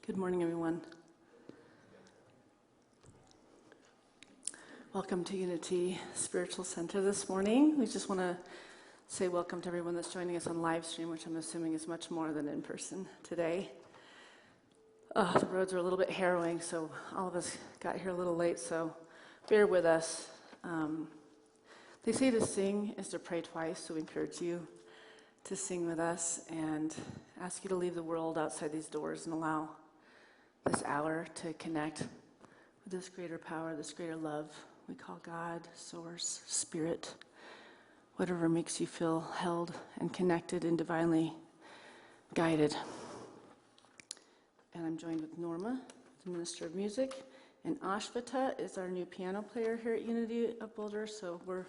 Good morning, everyone. Welcome to Unity Spiritual Center this morning. We just want to say welcome to everyone that's joining us on live stream, which I'm assuming is much more than in person today. The roads are a little bit harrowing, so all of us got here a little late, so bear with us. They say to sing is to pray twice, so we encourage you to sing with us and ask you to leave the world outside these doors and allow this hour to connect with this greater power, this greater love we call God, Source, Spirit, whatever makes you feel held and connected and divinely guided. And I'm joined with Norma, the Minister of Music, and Ashvata is our new piano player here at Unity of Boulder. So we're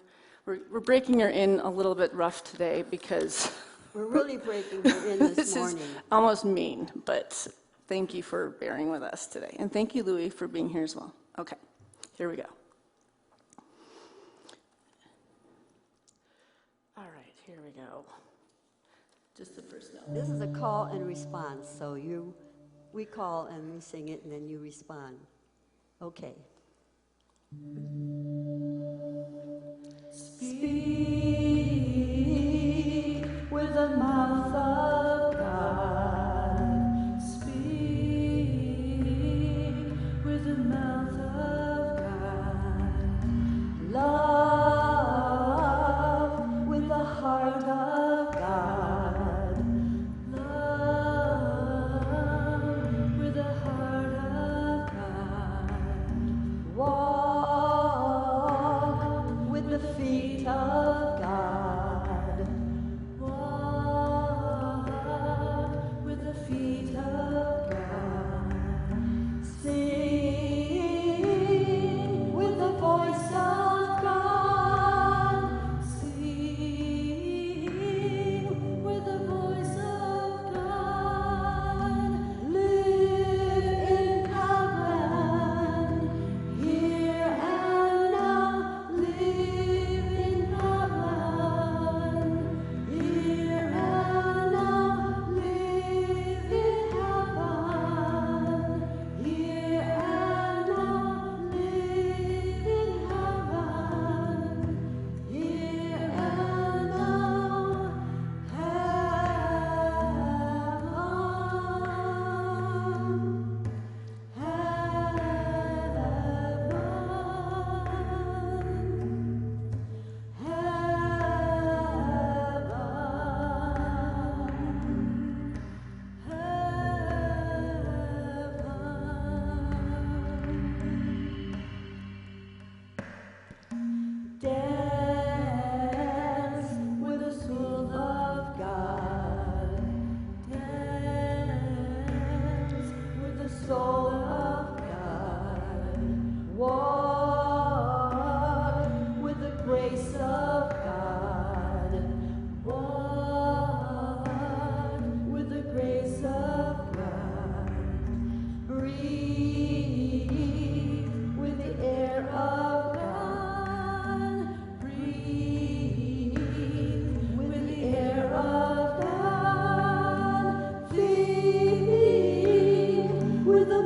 breaking her in a little bit rough today because we're really breaking her in this morning. Is almost mean, but thank you for bearing with us today. And thank you, Louis, for being here as well. Okay, here we go. All right, here we go. Just the first note. This is a call and response, so we call and we sing it, and then you respond. Okay. Speak with the mouth of God. Speak with the mouth of God. Love with the heart of God. Love with the heart of God. Walk with the feet of God. Walk with the feet of God. Sing with the voice of God. Sing with the voice of God. Live in heaven, here and now. Live in heaven, here and now. Live in heaven, here and now. Live in heaven, here and now. Dance with the soul of God. Dance with the soul of God. Walk with the grace of God. Walk with the grace of God. Breathe with the air of God. Breathe with the air of God. Think with the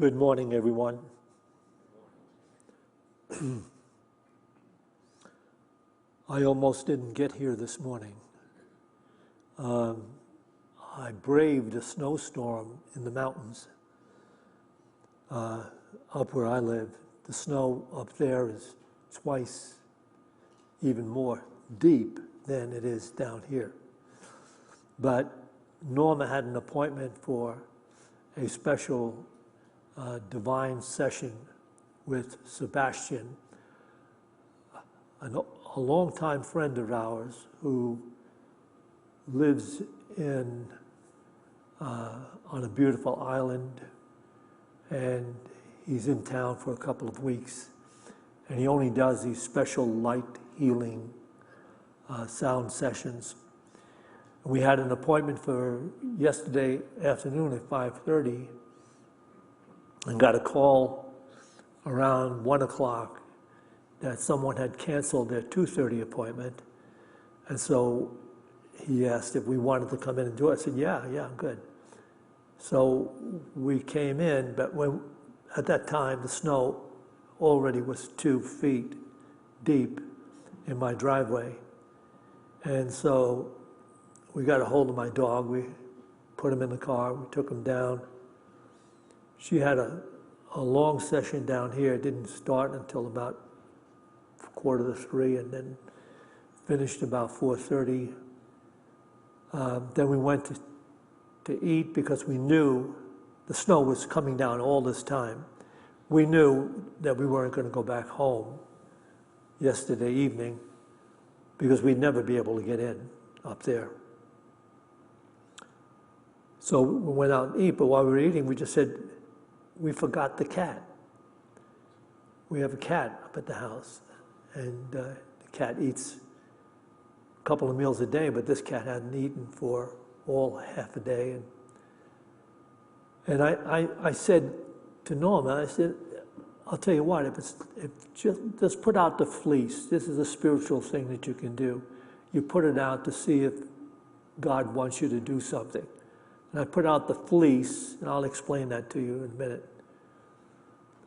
Good morning, everyone. I almost didn't get here this morning. I braved a snowstorm in the mountains up where I live. The snow up there is twice even more deep than it is down here. But Norma had an appointment for a special divine session with Sebastian, a longtime friend of ours who lives on a beautiful island, and he's in town for a couple of weeks, and he only does these special light healing sound sessions. We had an appointment for yesterday afternoon at 5:30, and got a call around 1 o'clock that someone had canceled their 2:30 appointment. And so he asked if we wanted to come in and do it. I said, yeah, I'm good. So we came in, but at that time, the snow already was 2 feet deep in my driveway. And so we got a hold of my dog. We put him in the car. We took him down. She had a long session down here. It didn't start until about 2:45, and then finished about 4:30. Then we went to eat because we knew the snow was coming down all this time. We knew that we weren't going to go back home yesterday evening because we'd never be able to get in up there. So we went out and eat, but while we were eating, we just said, we forgot the cat. We have a cat up at the house, and the cat eats a couple of meals a day, but this cat hadn't eaten for all half a day. And I said to Norma, I said, I'll tell you what, just put out the fleece. This is a spiritual thing that you can do. You put it out to see if God wants you to do something. And I put out the fleece, and I'll explain that to you in a minute.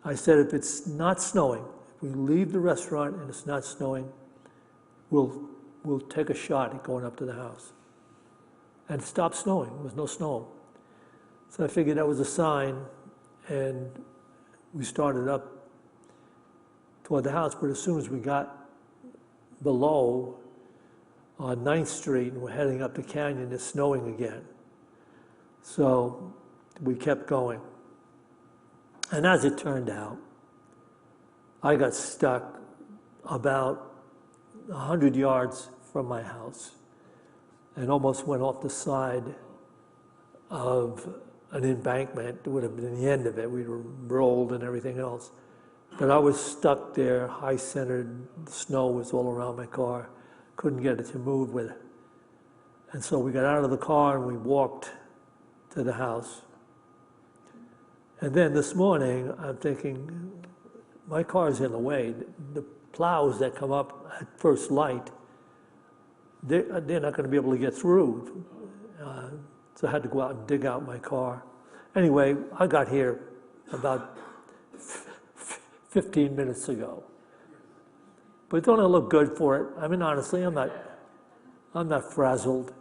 I said, if it's not snowing, if we leave the restaurant and it's not snowing, we'll take a shot at going up to the house. And it stopped snowing. There was no snow. So I figured that was a sign, and we started up toward the house. But as soon as we got below on 9th Street and we're heading up the canyon, it's snowing again. So we kept going. And as it turned out, I got stuck about 100 yards from my house and almost went off the side of an embankment. It would have been the end of it. We were rolled and everything else. But I was stuck there, high-centered. The snow was all around my car. Couldn't get it to move with it. And so we got out of the car and we walked to the house. And then this morning, I'm thinking, my car's in the way. The plows that come up at first light, they're not going to be able to get through. So I had to go out and dig out my car. Anyway, I got here about 15 minutes ago. But don't I look good for it? I mean, honestly, I'm not frazzled.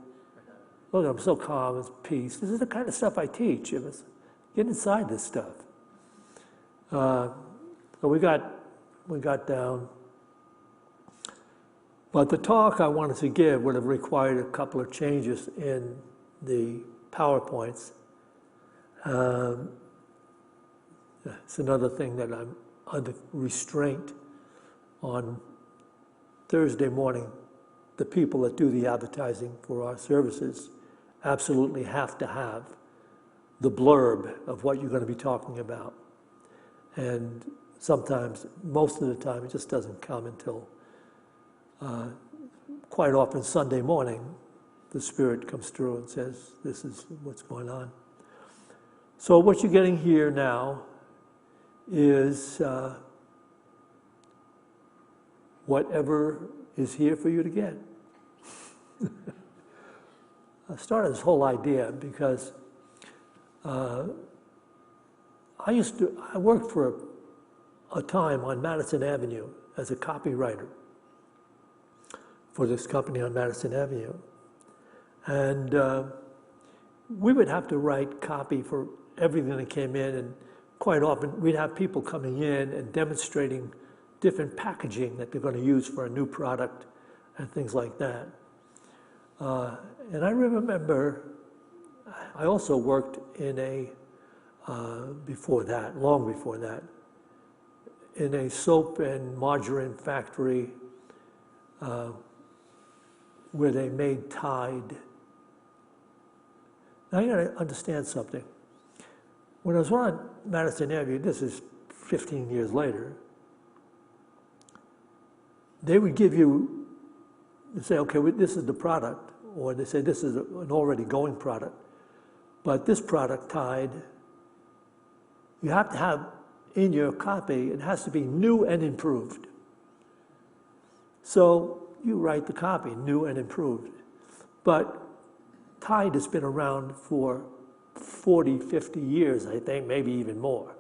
Look, I'm so calm, it's peace. This is the kind of stuff I teach. Get inside this stuff. So we got down. But the talk I wanted to give would have required a couple of changes in the PowerPoints. It's another thing that I'm under restraint on Thursday morning. The people that do the advertising for our services absolutely have to have the blurb of what you're going to be talking about. And sometimes, most of the time, it just doesn't come until quite often Sunday morning, the Spirit comes through and says, this is what's going on. So what you're getting here now is whatever is here for you to get. I started this whole idea because I worked for a time on Madison Avenue as a copywriter for this company on Madison Avenue. And we would have to write copy for everything that came in, and quite often we'd have people coming in and demonstrating different packaging that they're going to use for a new product and things like that. And I remember I also worked in a, long before that, in a soap and margarine factory where they made Tide. Now you gotta understand something. When I was on Madison Avenue, this is 15 years later, they would give you, say, okay, this is the product, or they say this is an already going product. But this product, Tide, you have to have in your copy, it has to be new and improved. So you write the copy, new and improved. But Tide has been around for 40, 50 years, I think, maybe even more.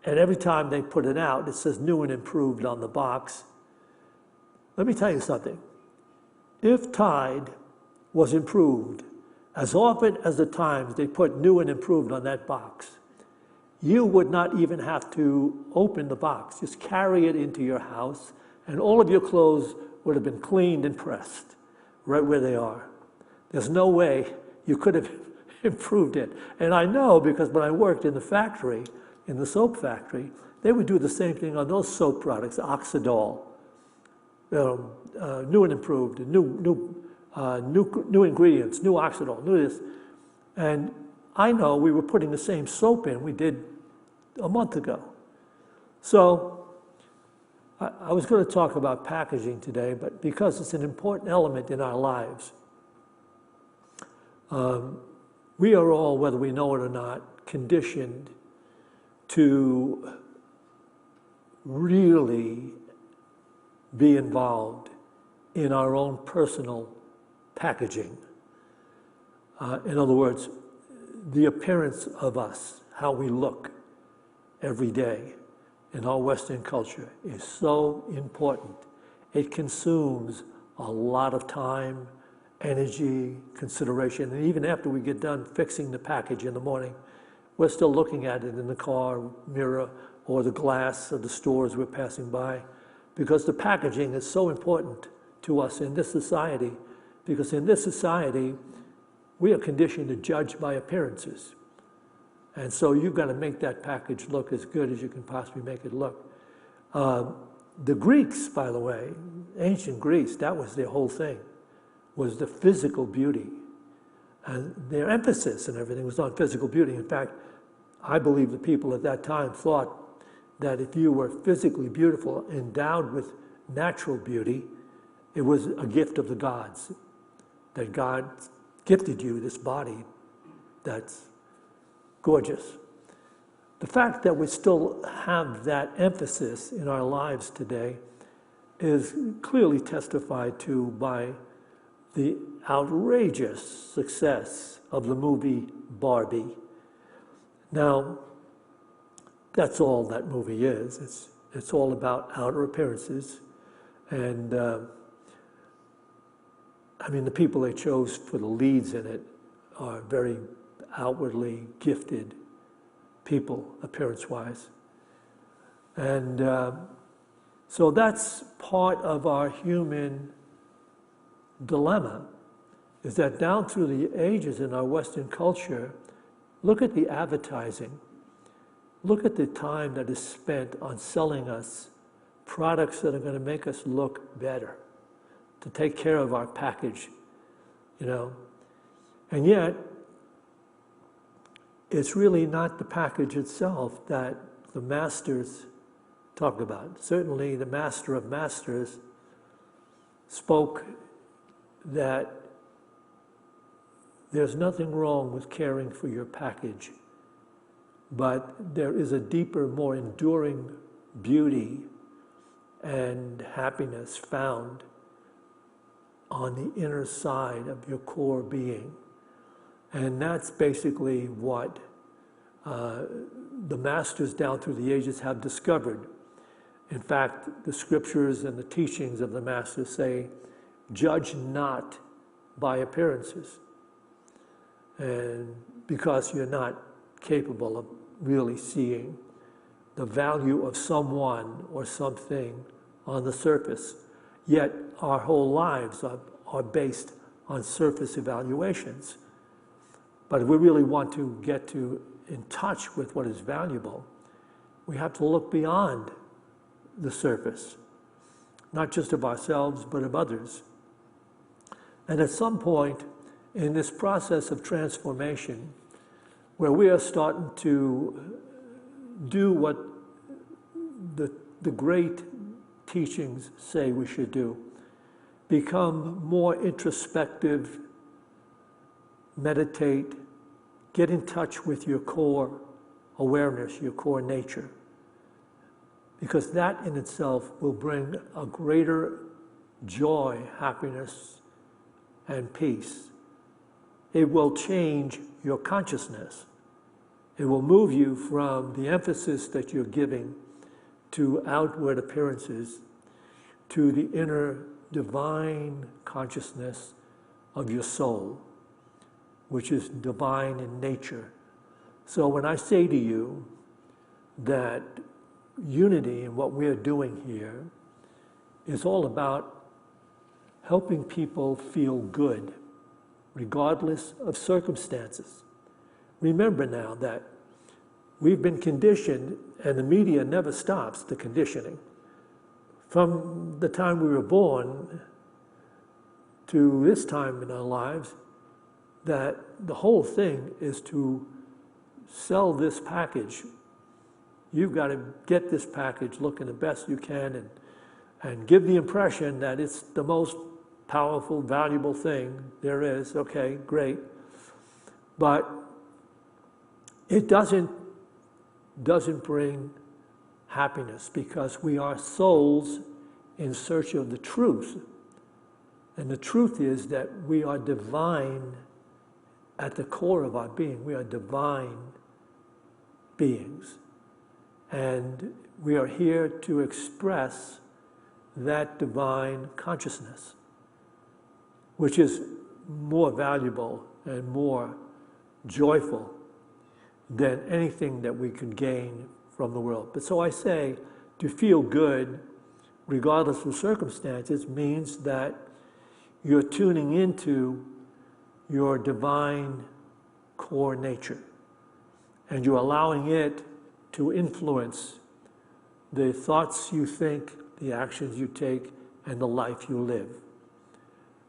And every time they put it out, it says new and improved on the box. Let me tell you something. If Tide was improved as often as the times they put new and improved on that box, you would not even have to open the box. Just carry it into your house, and all of your clothes would have been cleaned and pressed right where they are. There's no way you could have improved it. And I know because when I worked in the factory, in the soap factory, they would do the same thing on those soap products, Oxidol, new and improved, new ingredients, new Oxidol, new this. And I know we were putting the same soap in we did a month ago. So I was going to talk about packaging today, but because it's an important element in our lives, we are all, whether we know it or not, conditioned to really be involved in our own personal packaging. In other words, the appearance of us, how we look every day in our Western culture is so important. It consumes a lot of time, energy, consideration, and even after we get done fixing the package in the morning, we're still looking at it in the car mirror or the glass of the stores we're passing by, because the packaging is so important to us in this society, because in this society, we are conditioned to judge by appearances. And so you've got to make that package look as good as you can possibly make it look. The Greeks, by the way, ancient Greece, that was their whole thing, was the physical beauty. And their emphasis and everything was on physical beauty. In fact, I believe the people at that time thought that if you were physically beautiful, endowed with natural beauty, it was a gift of the gods, that God gifted you this body that's gorgeous. The fact that we still have that emphasis in our lives today is clearly testified to by the outrageous success of the movie Barbie. Now, that's all that movie is. It's all about outer appearances. And I mean, the people they chose for the leads in it are very outwardly gifted people, appearance-wise. And so that's part of our human dilemma, is that down through the ages in our Western culture, look at the advertising. Look at the time that is spent on selling us products that are going to make us look better, to take care of our package, you know. And yet, it's really not the package itself that the masters talk about. Certainly, the master of masters spoke that there's nothing wrong with caring for your package, but there is a deeper, more enduring beauty and happiness found on the inner side of your core being. And that's basically what the masters down through the ages have discovered. In fact, the scriptures and the teachings of the masters say, judge not by appearances. And because you're not capable of really seeing the value of someone or something on the surface, yet our whole lives are based on surface evaluations. But if we really want to get in touch with what is valuable, we have to look beyond the surface, not just of ourselves, but of others. And at some point in this process of transformation, where we are starting to do what the great teachings say we should do, become more introspective, meditate, get in touch with your core awareness, your core nature, because that in itself will bring a greater joy, happiness, and peace. It will change your consciousness. It will move you from the emphasis that you're giving to outward appearances to the inner divine consciousness of your soul, which is divine in nature. So when I say to you that unity and what we're doing here is all about helping people feel good, regardless of circumstances. Remember now that we've been conditioned, and the media never stops the conditioning. From the time we were born to this time in our lives, that the whole thing is to sell this package. You've got to get this package looking the best you can and give the impression that it's the most powerful, valuable thing there is. Okay, great. But it doesn't bring happiness, because we are souls in search of the truth. And the truth is that we are divine at the core of our being. We are divine beings. And we are here to express that divine consciousness, which is more valuable and more joyful than anything that we could gain from the world. But so I say, to feel good, regardless of circumstances, means that you're tuning into your divine core nature, and you're allowing it to influence the thoughts you think, the actions you take, and the life you live.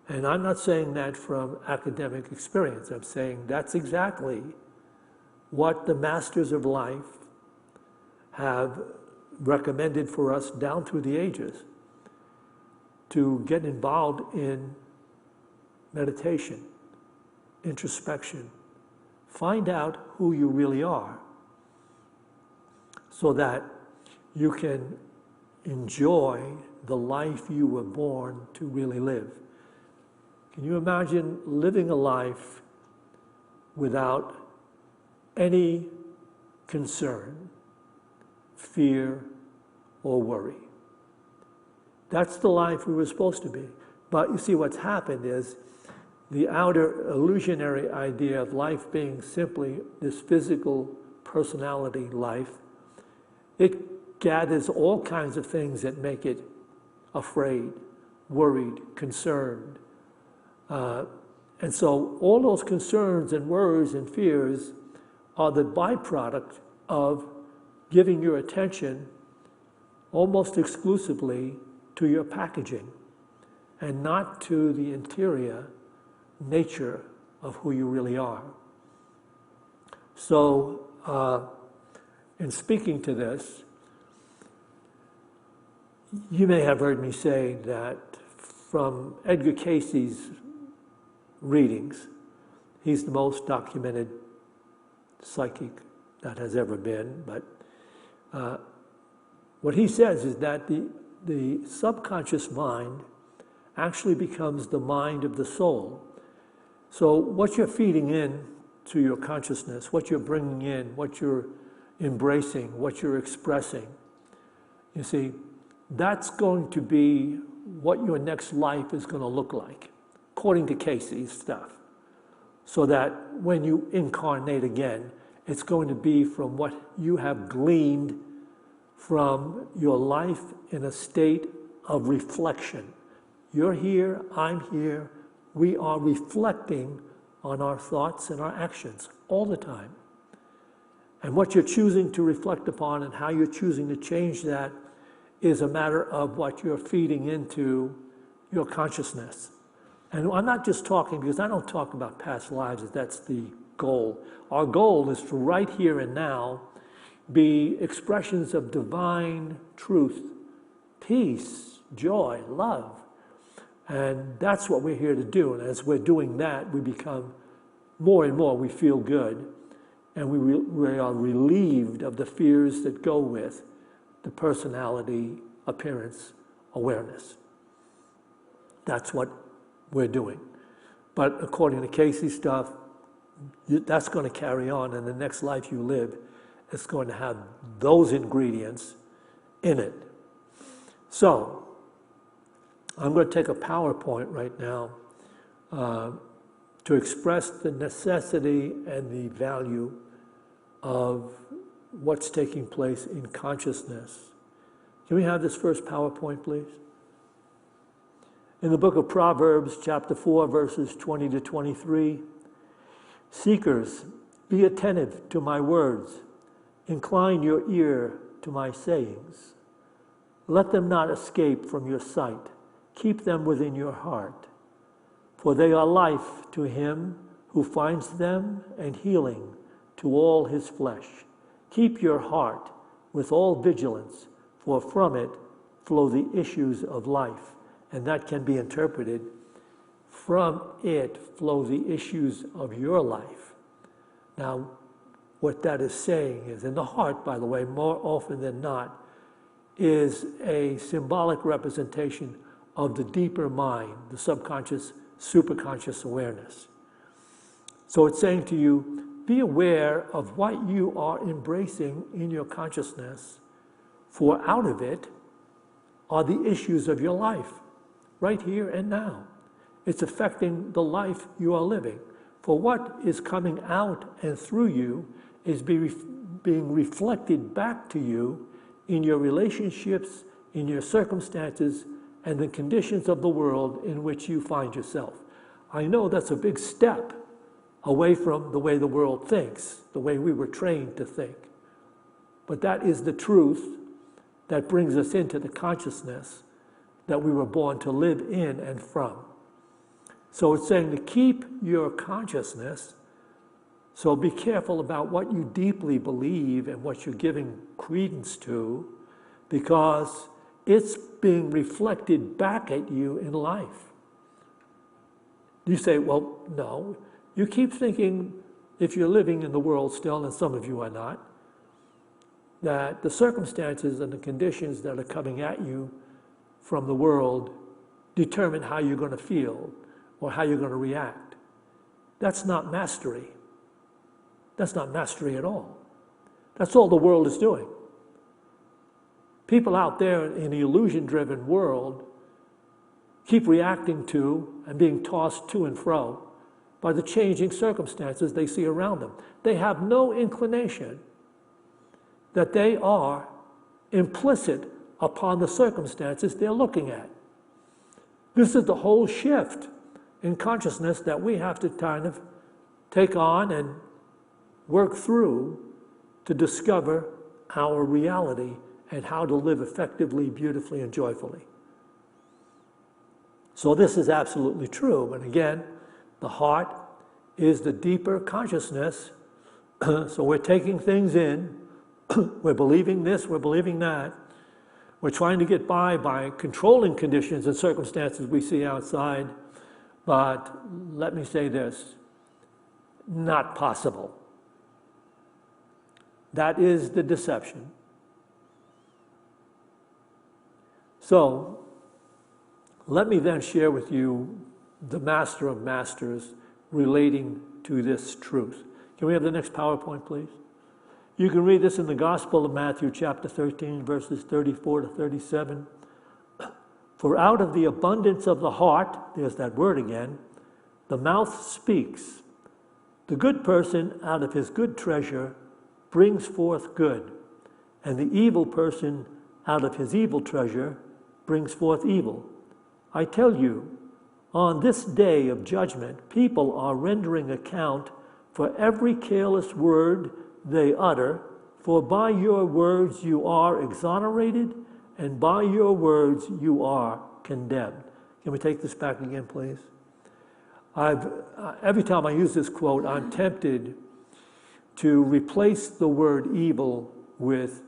And I'm not saying that from academic experience. I'm saying that's exactly what the masters of life have recommended for us down through the ages, to get involved in meditation, introspection. Find out who you really are so that you can enjoy the life you were born to really live. Can you imagine living a life without any concern, fear, or worry? That's the life we were supposed to be. But you see, what's happened is the outer illusionary idea of life being simply this physical personality life, it gathers all kinds of things that make it afraid, worried, concerned. And so all those concerns and worries and fears are the byproduct of giving your attention almost exclusively to your packaging and not to the interior nature of who you really are. So, in speaking to this, you may have heard me say that from Edgar Cayce's readings, he's the most documented psychic that has ever been, but what he says is that the subconscious mind actually becomes the mind of the soul. So what you're feeding in to your consciousness, what you're bringing in, what you're embracing, what you're expressing. You see, that's going to be what your next life is going to look like, according to Casey's stuff. So that when you incarnate again, it's going to be from what you have gleaned from your life in a state of reflection. You're here, I'm here, we are reflecting on our thoughts and our actions all the time. And what you're choosing to reflect upon and how you're choosing to change that is a matter of what you're feeding into your consciousness. And I'm not just talking, because I don't talk about past lives, as that's the goal. Our goal is to right here and now be expressions of divine truth, peace, joy, love. And that's what we're here to do. And as we're doing that, we become more and more, we feel good. And we are relieved of the fears that go with the personality, appearance, awareness. That's what we're doing. But according to Casey's stuff, that's going to carry on, and the next life you live is going to have those ingredients in it. So, I'm going to take a PowerPoint right now to express the necessity and the value of what's taking place in consciousness. Can we have this first PowerPoint, please? In the book of Proverbs, chapter 4, verses 20 to 23, "Seekers, be attentive to my words. Incline your ear to my sayings. Let them not escape from your sight. Keep them within your heart. For they are life to him who finds them and healing to all his flesh. Keep your heart with all vigilance, for from it flow the issues of life." And that can be interpreted, from it flow the issues of your life. Now, what that is saying is, and the heart, by the way, more often than not, is a symbolic representation of the deeper mind, the subconscious, superconscious awareness. So it's saying to you, be aware of what you are embracing in your consciousness, for out of it are the issues of your life, right here and now. It's affecting the life you are living. For what is coming out and through you is being reflected back to you in your relationships, in your circumstances, and the conditions of the world in which you find yourself. I know that's a big step away from the way the world thinks, the way we were trained to think. But that is the truth that brings us into the consciousness that we were born to live in and from. So it's saying to keep your consciousness, so be careful about what you deeply believe and what you're giving credence to, because it's being reflected back at you in life. You say, well, no. You keep thinking, if you're living in the world still, and some of you are not, that the circumstances and the conditions that are coming at you from the world determine how you're going to feel or how you're going to react. That's not mastery. That's not mastery at all. That's all the world is doing. People out there in the illusion-driven world keep reacting to and being tossed to and fro by the changing circumstances they see around them. They have no inclination that they are implicit upon the circumstances they're looking at. This is the whole shift in consciousness that we have to kind of take on and work through to discover our reality and how to live effectively, beautifully, and joyfully. So this is absolutely true. And again, the heart is the deeper consciousness. So we're taking things in. We're believing this, we're believing that. We're trying to get by controlling conditions and circumstances we see outside. But let me say this, not possible. That is the deception. So, let me then share with you the master of masters relating to this truth. Can we have the next PowerPoint, please? You can read this in the Gospel of Matthew, chapter 13, verses 34 to 37. For out of the abundance of the heart, there's that word again, the mouth speaks. The good person out of his good treasure brings forth good, and the evil person out of his evil treasure brings forth evil. I tell you, on this day of judgment, people are rendering account for every careless word they utter, for by your words you are exonerated, and by your words you are condemned. Can we take this back again, please? Every time I use this quote, I'm tempted to replace the word evil with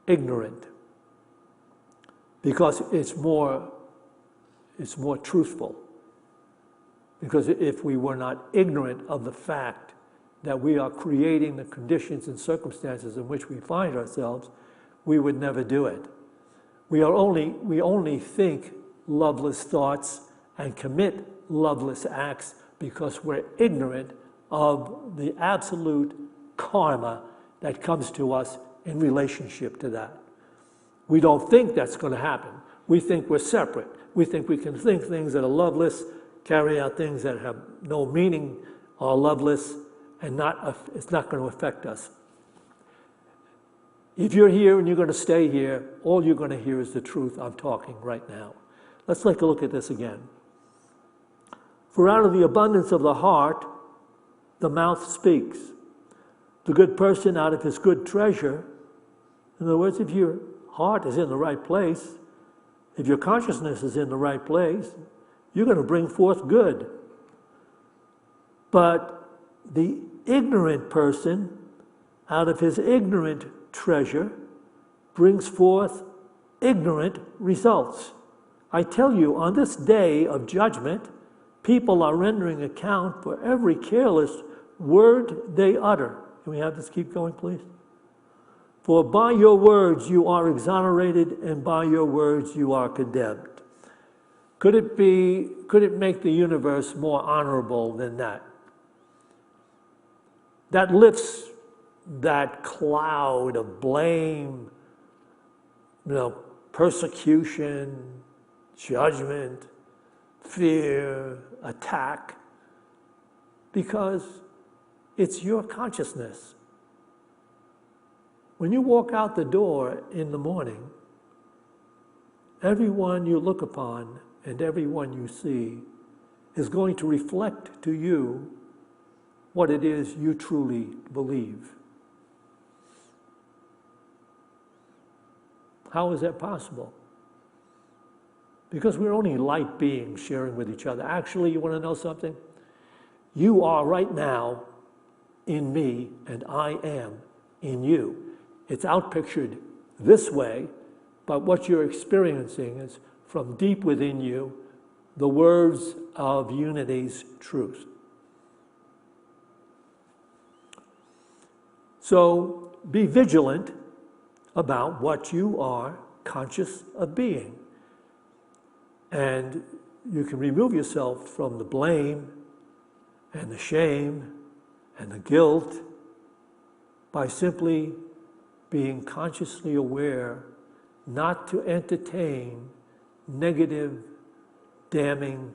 ignorant, because it's more truthful. Because if we were not ignorant of the fact that we are creating the conditions and circumstances in which we find ourselves, we would never do it. We only think loveless thoughts and commit loveless acts because we're ignorant of the absolute karma that comes to us in relationship to that. We don't think that's going to happen. We think we're separate. We think we can think things that are loveless, carry out things that have no meaning, are loveless, and it's not going to affect us. If you're here and you're going to stay here, all you're going to hear is the truth I'm talking right now. Let's take a look at this again. For out of the abundance of the heart, the mouth speaks. The good person out of his good treasure. In other words, if your heart is in the right place, if your consciousness is in the right place, you're going to bring forth good. But the ignorant person out of his ignorant treasure brings forth ignorant results. I tell you, on this day of judgment, people are rendering account for every careless word they utter. Can we have this keep going, please? For by your words you are exonerated, and by your words you are condemned. Could it make the universe more honorable than that? That lifts that cloud of blame, persecution, judgment, fear, attack, because it's your consciousness. When you walk out the door in the morning, everyone you look upon and everyone you see is going to reflect to you what it is you truly believe. How is that possible? Because we're only light beings sharing with each other. Actually, you want to know something? You are right now in me, and I am in you. It's outpictured this way, but what you're experiencing is from deep within you, the words of unity's truth. So be vigilant about what you are conscious of being. And you can remove yourself from the blame and the shame and the guilt by simply being consciously aware not to entertain negative, damning,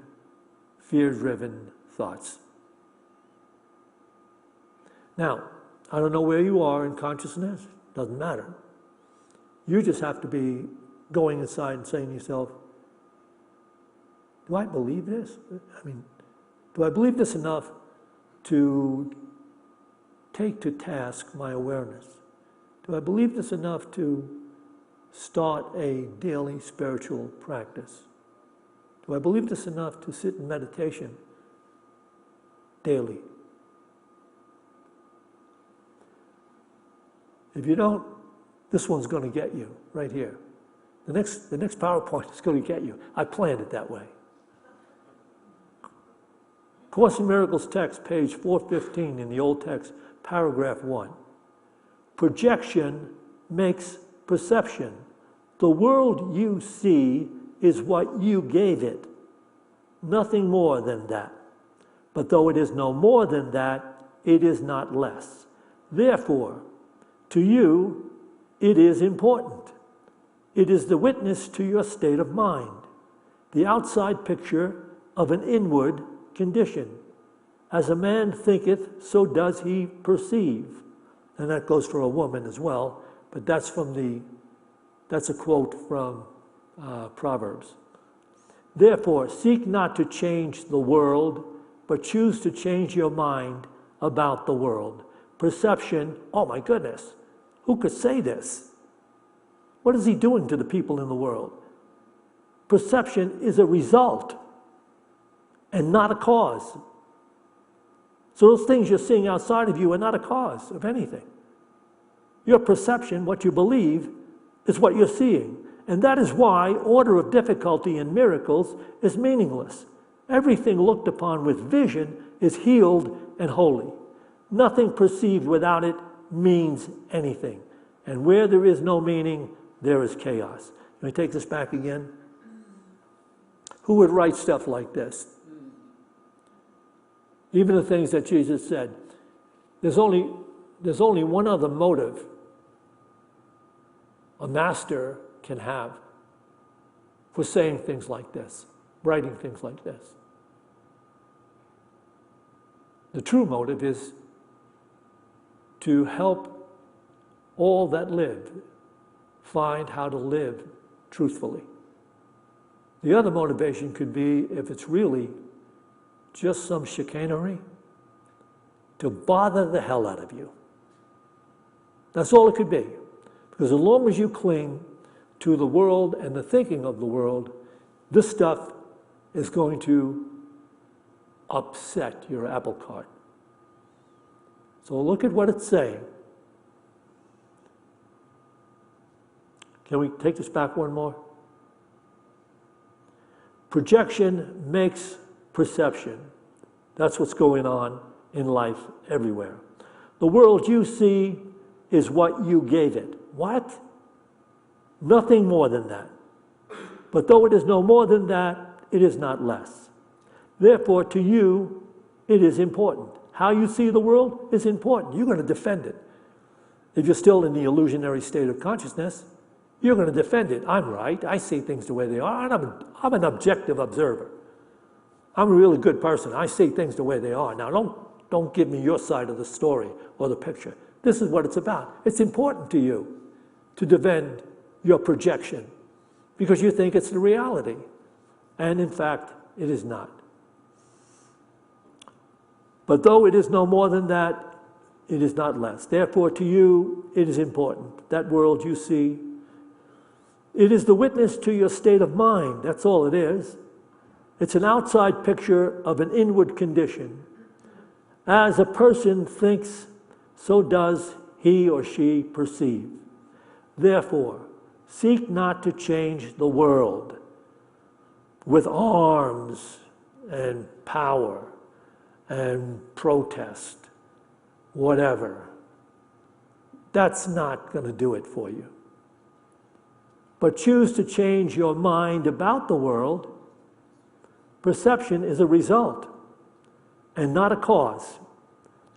fear-driven thoughts. Now, I don't know where you are in consciousness, doesn't matter. You just have to be going inside and saying to yourself, do I believe this? Do I believe this enough to take to task my awareness? Do I believe this enough to start a daily spiritual practice? Do I believe this enough to sit in meditation daily? If you don't, this one's going to get you right here. The next PowerPoint is going to get you. I planned it that way. Course in Miracles text, page 415 in the old text, paragraph 1. Projection makes perception. The world you see is what you gave it. Nothing more than that. But though it is no more than that, it is not less. Therefore, to you, it is important. It is the witness to your state of mind, the outside picture of an inward condition. As a man thinketh, so does he perceive. And that goes for a woman as well, but that's a quote from Proverbs. Therefore, seek not to change the world, but choose to change your mind about the world. Perception, oh my goodness, who could say this? What is he doing to the people in the world? Perception is a result and not a cause. So those things you're seeing outside of you are not a cause of anything. Your perception, what you believe, is what you're seeing. And that is why order of difficulty in miracles is meaningless. Everything looked upon with vision is healed and holy. Nothing perceived without it means anything. And where there is no meaning, there is chaos. Can we take this back again? Who would write stuff like this? Even the things that Jesus said. There's only one other motive a master can have for saying things like this, writing things like this. The true motive is to help all that live find how to live truthfully. The other motivation could be, if it's really just some chicanery, to bother the hell out of you. That's all it could be. Because as long as you cling to the world and the thinking of the world, this stuff is going to upset your apple cart. So look at what it's saying. Can we take this back one more? Projection makes perception. That's what's going on in life everywhere. The world you see is what you gave it. What? Nothing more than that. But though it is no more than that, it is not less. Therefore, to you, it is important. How you see the world is important. You're going to defend it. If you're still in the illusionary state of consciousness, you're going to defend it. I'm right. I see things the way they are. I'm an objective observer. I'm a really good person. I see things the way they are. Now, don't give me your side of the story or the picture. This is what it's about. It's important to you to defend your projection because you think it's the reality. And in fact, it is not. But though it is no more than that, it is not less. Therefore, to you, it is important. That world you see, it is the witness to your state of mind. That's all it is. It's an outside picture of an inward condition. As a person thinks, so does he or she perceive. Therefore, seek not to change the world with arms and power and protest, whatever. That's not going to do it for you. But choose to change your mind about the world. Perception is a result and not a cause.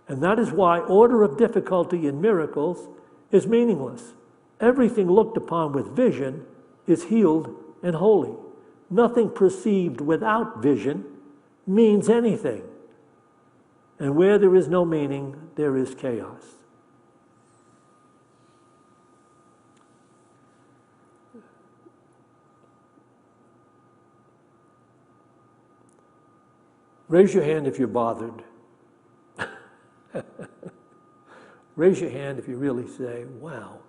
And that is why order of difficulty in miracles is meaningless. Everything looked upon with vision is healed and holy. Nothing perceived without vision means anything. And where there is no meaning, there is chaos. Raise your hand if you're bothered. Raise your hand if you really say, wow,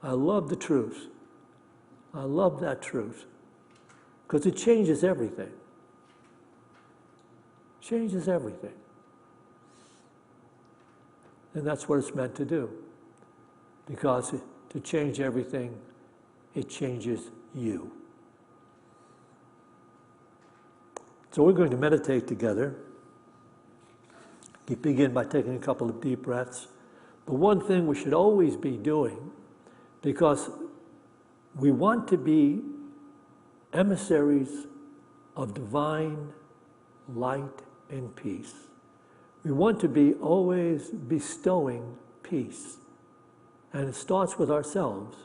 I love the truth. I love that truth. Because it changes everything. Changes everything. And that's what it's meant to do. Because to change everything, it changes you. So we're going to meditate together. You begin by taking a couple of deep breaths. The one thing we should always be doing, because we want to be emissaries of divine light and peace. We want to be always bestowing peace. And it starts with ourselves.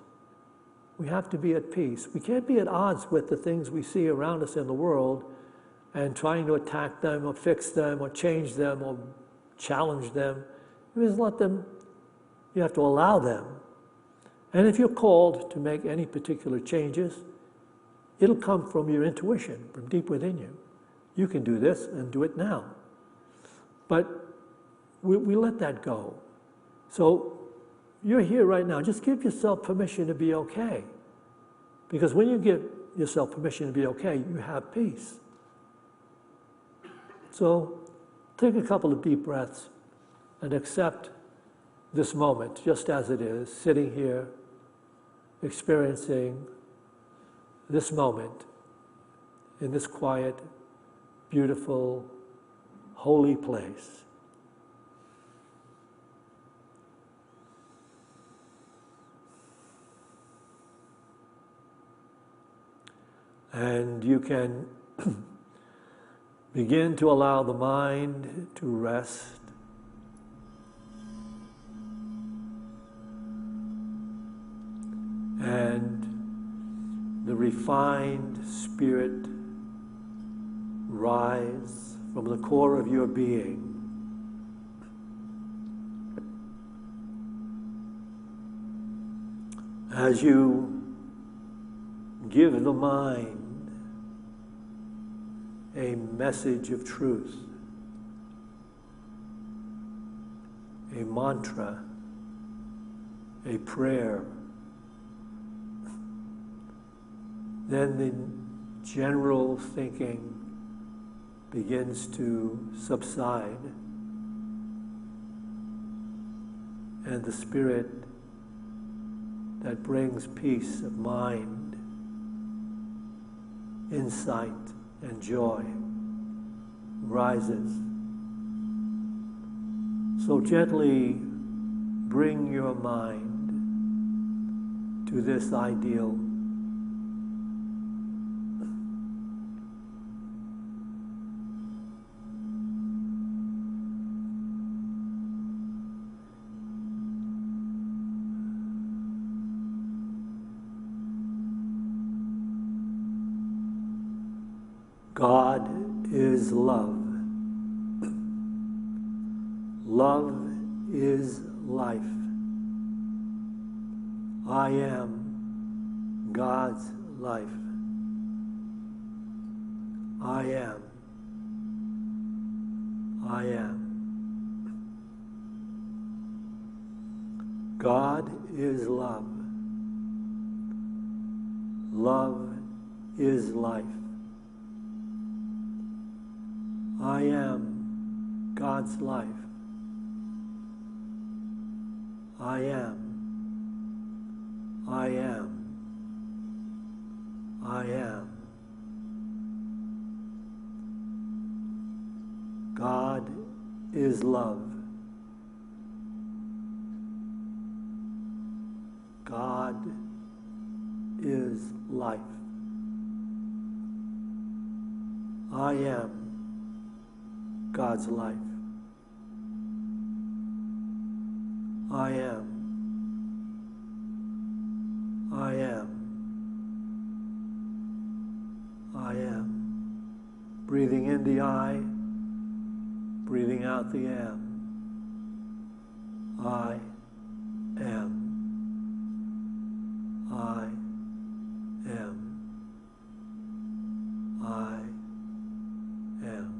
We have to be at peace. We can't be at odds with the things we see around us in the world and trying to attack them or fix them or change them or challenge them. You just let them, you have to allow them. And if you're called to make any particular changes, it'll come from your intuition, from deep within you. You can do this and do it now. But we let that go. So you're here right now. Just give yourself permission to be okay. Because when you give yourself permission to be okay, you have peace. So take a couple of deep breaths and accept this moment just as it is, sitting here, experiencing this moment in this quiet, beautiful, holy place. And you can begin to allow the mind to rest. And the refined spirit rise from the core of your being. As you give the mind a message of truth, a mantra, a prayer, then the general thinking begins to subside, and the spirit that brings peace of mind, insight, and joy rises. So gently bring your mind to this ideal. God is love. Love is life. I am God's life. I am. I am. God is love. Love is life. I am God's life. I am. I am. I am. God is love. God is life. I am God's life. I am. I am. I am. Breathing in the I, breathing out the am. I am. I am. I am.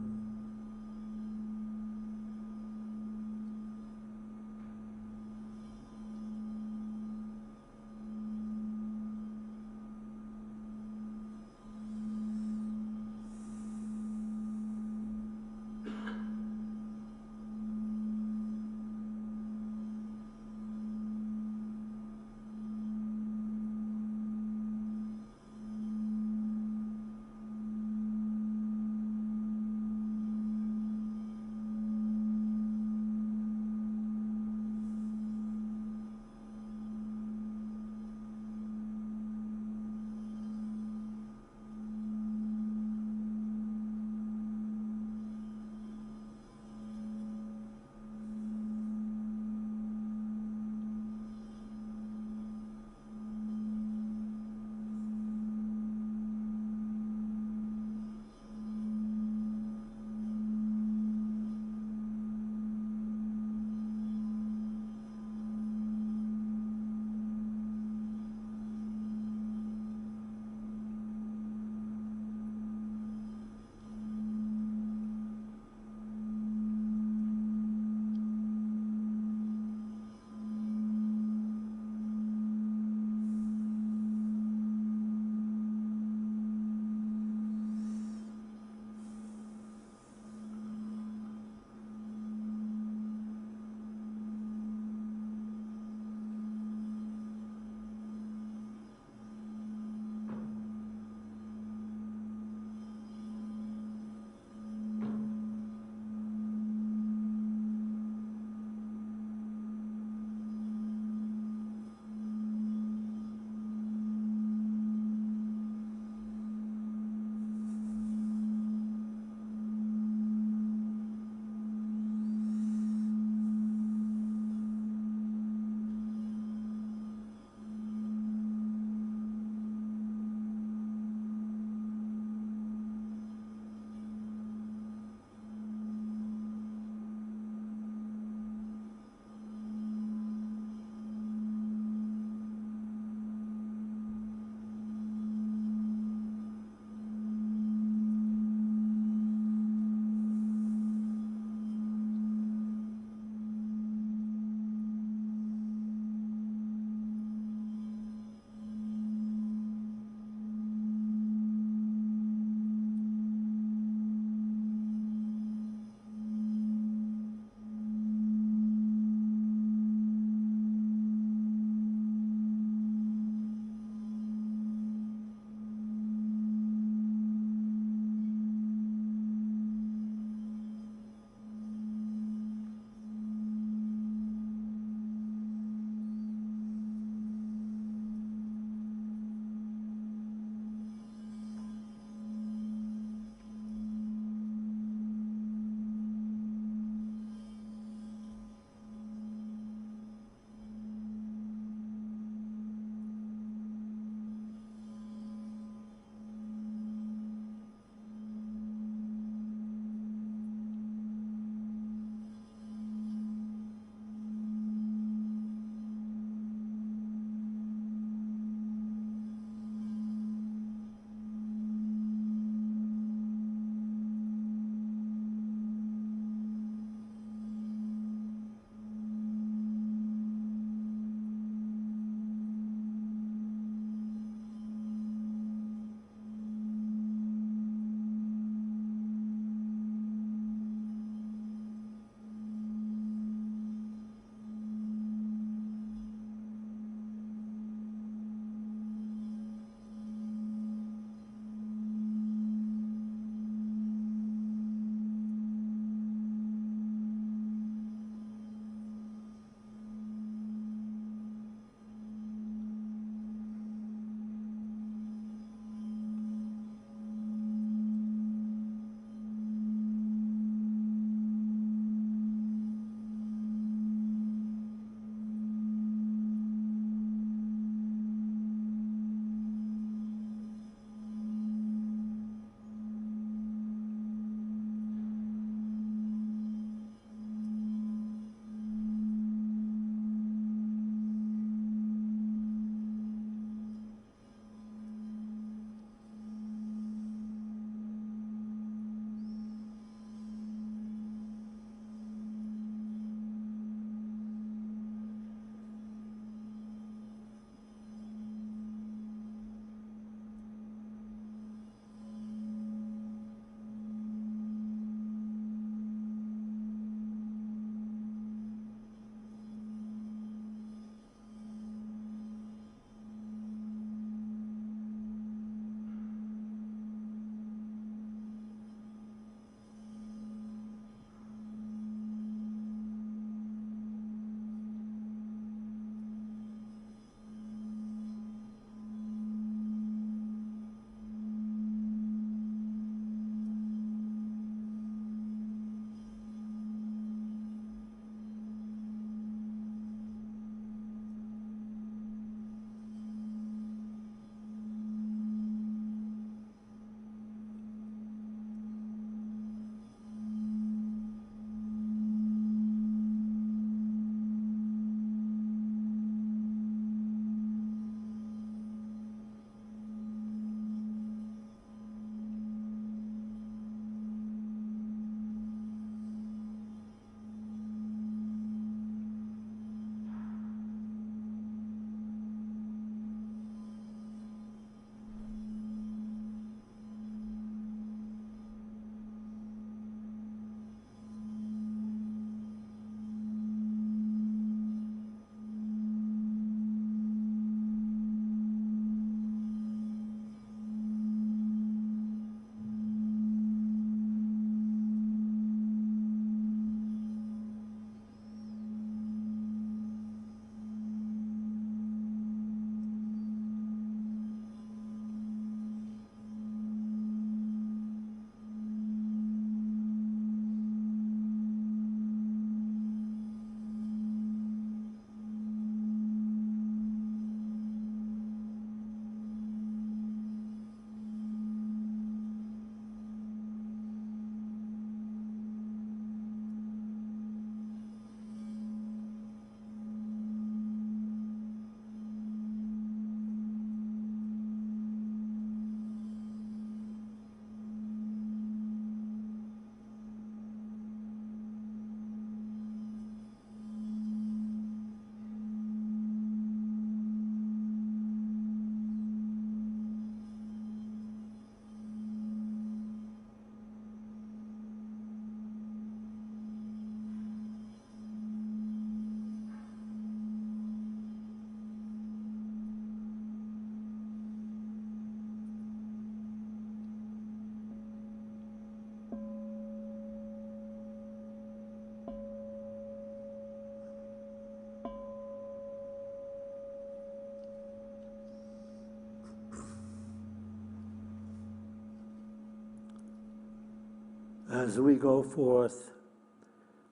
as we go forth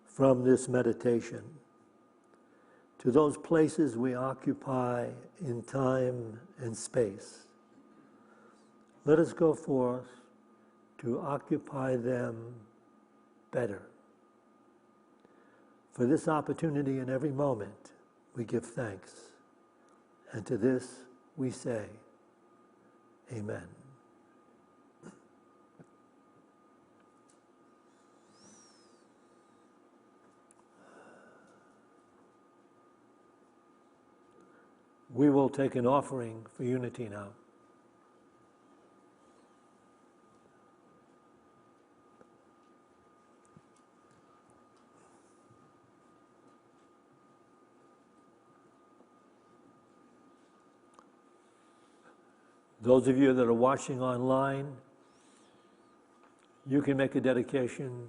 from this meditation to those places we occupy in time and space. Let us go forth to occupy them better. For this opportunity in every moment, we give thanks. And to this we say, Amen. We will take an offering for unity now. Those of you that are watching online, you can make a dedication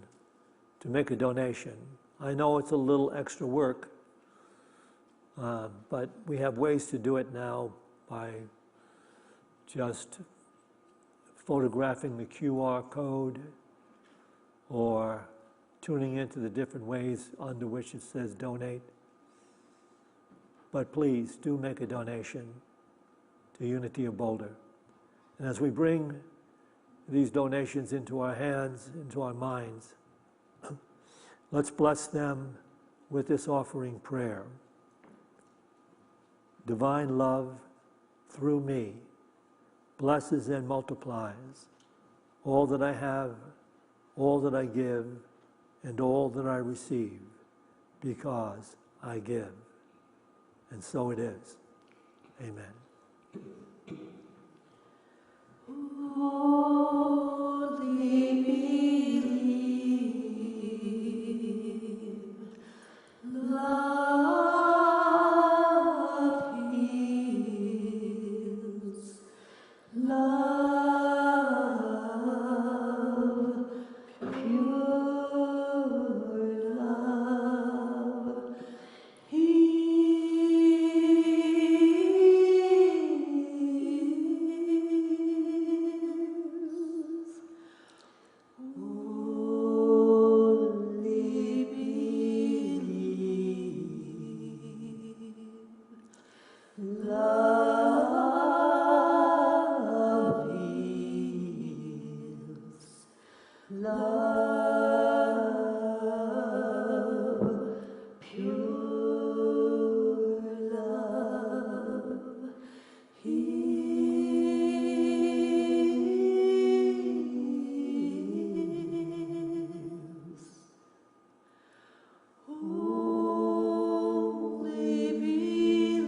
to make a donation. I know it's a little extra work, but we have ways to do it now by just photographing the QR code or tuning into the different ways under which it says donate. But please do make a donation to Unity of Boulder. And as we bring these donations into our hands, into our minds, let's bless them with this offering prayer. Divine love, through me, blesses and multiplies all that I have, all that I give, and all that I receive, because I give. And so it is. Amen. Only believe, love heals, love, pure love, heals. Only believe, love heals, love, pure love, heals. Only believe,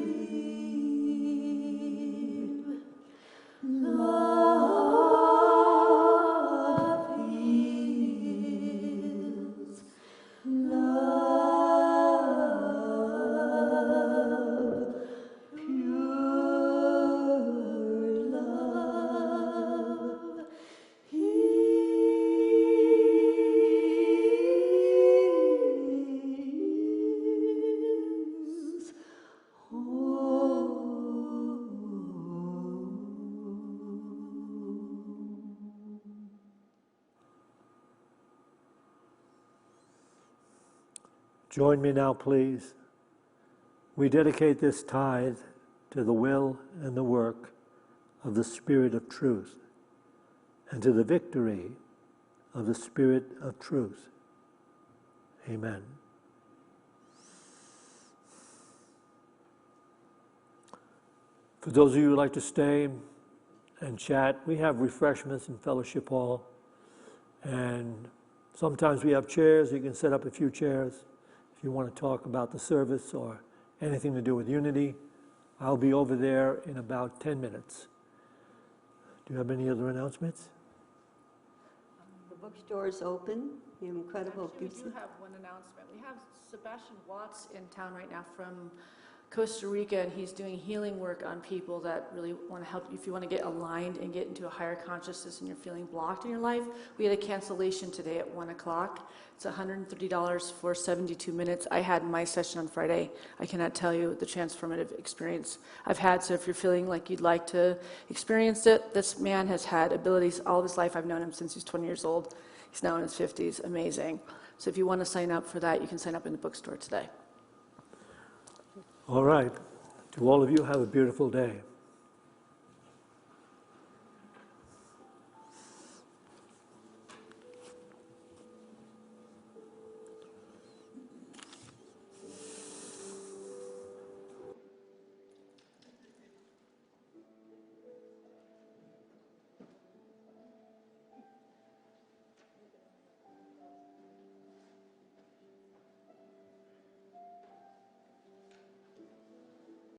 love heals, love, pure love, heals. Join me now, please. We dedicate this tithe to the will and the work of the Spirit of truth and to the victory of the Spirit of truth. Amen. For those of you who would like to stay and chat, we have refreshments in Fellowship Hall. And sometimes we have chairs. You can set up a few chairs if you want to talk about the service or anything to do with Unity. I'll be over there in about 10 minutes. Do you have any other announcements? The bookstore is open. The incredible Actually, we gifts. do have one announcement. We have Sebastian Watts in town right now from Costa Rica, and he's doing healing work on people that really want to help. If you want to get aligned and get into a higher consciousness and you're feeling blocked in your life, we had a cancellation today at 1 o'clock. It's $130 for 72 minutes. I had my session on Friday. I cannot tell you the transformative experience I've had. So if you're feeling like you'd like to experience it, this man has had abilities all of his life. I've known him since he's 20 years old. He's now in his 50s. Amazing. So if you want to sign up for that, you can sign up in the bookstore today. All right. To all of you, have a beautiful day.